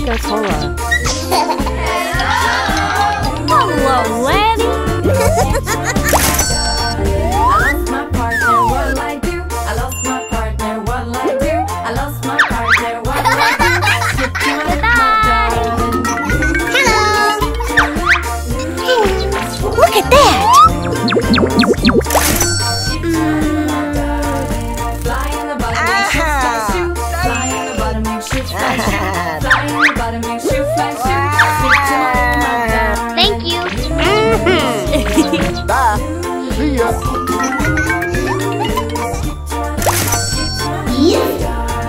Coca-Cola. Hello, Lanny. Look at that! Thank you. Bye. See ya.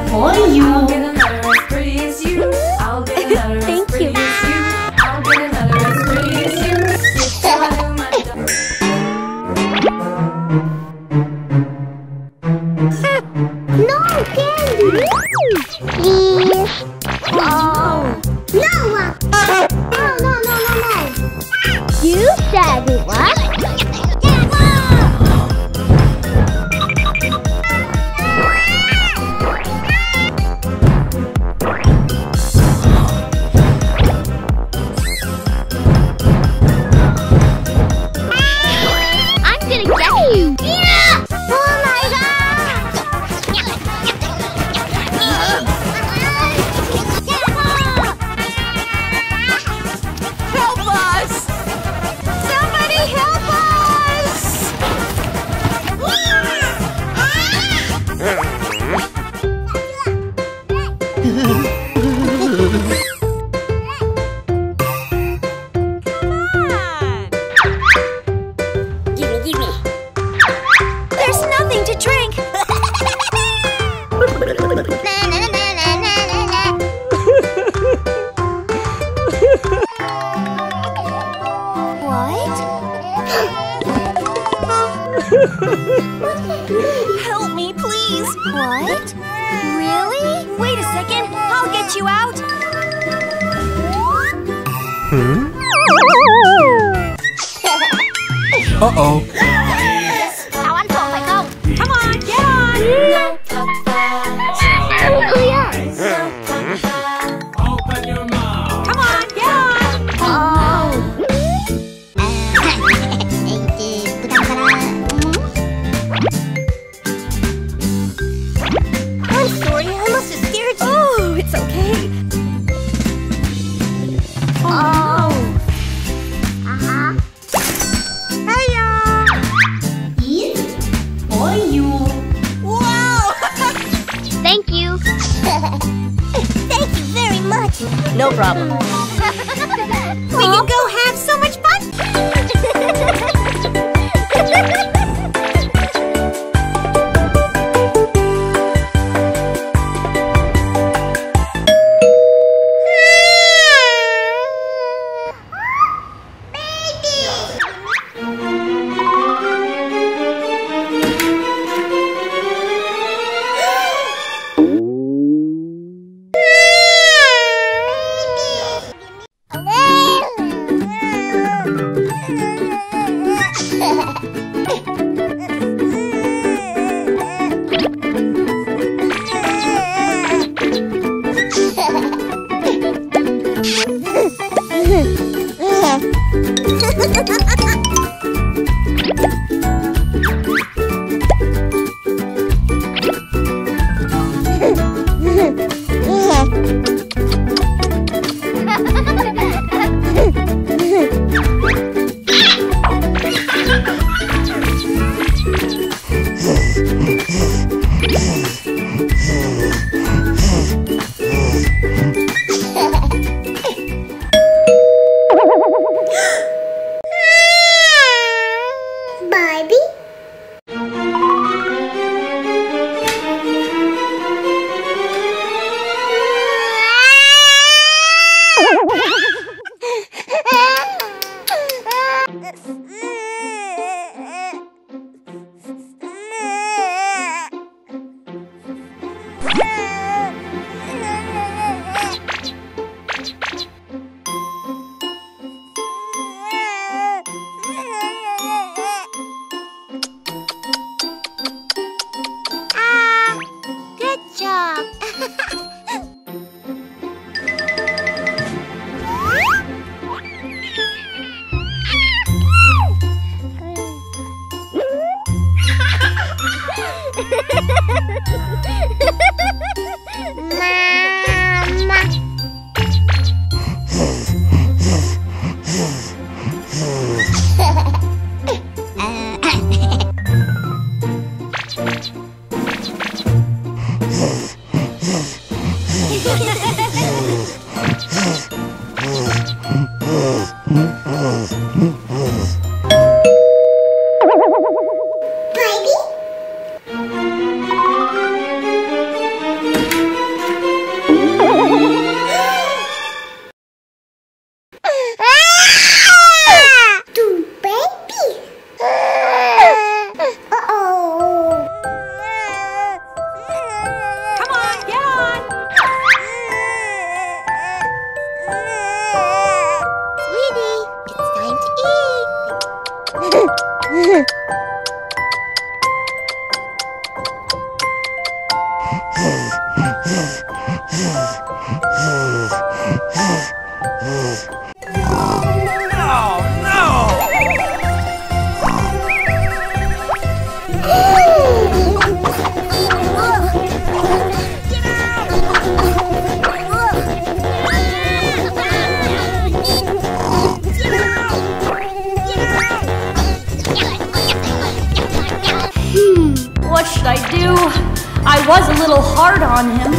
For you. Thank you. No candy. Please. Oh. No. No. You said what? I'm gonna get you. Oh my God! Help us! Somebody help us! Give me. There's nothing to drink. What? Help me, please. What? Really? Wait a second. I'll get you out. Uh-oh. Sao anh không phải không? Come on, get on. Hurry up. Open your mouth. Come on, get on. Oh. I'm sorry, I must have scared you. Oh, it's okay. Oh. Hiya. Eat for you. Wow. Thank you. Thank you very much. No problem. We can go have so much fun. What should I do? I was a little hard on him.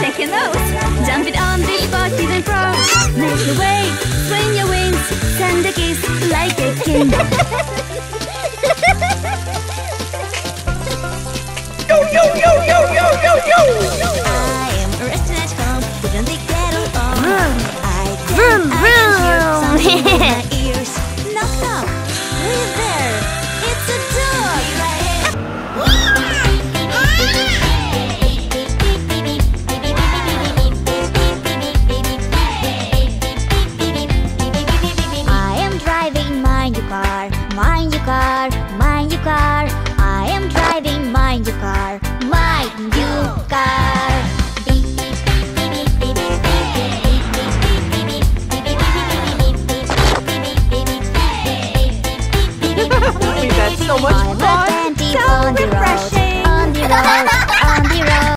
Shake your nose, away, swing your wings, send a kiss like a king. Yo, yo, yo, yo!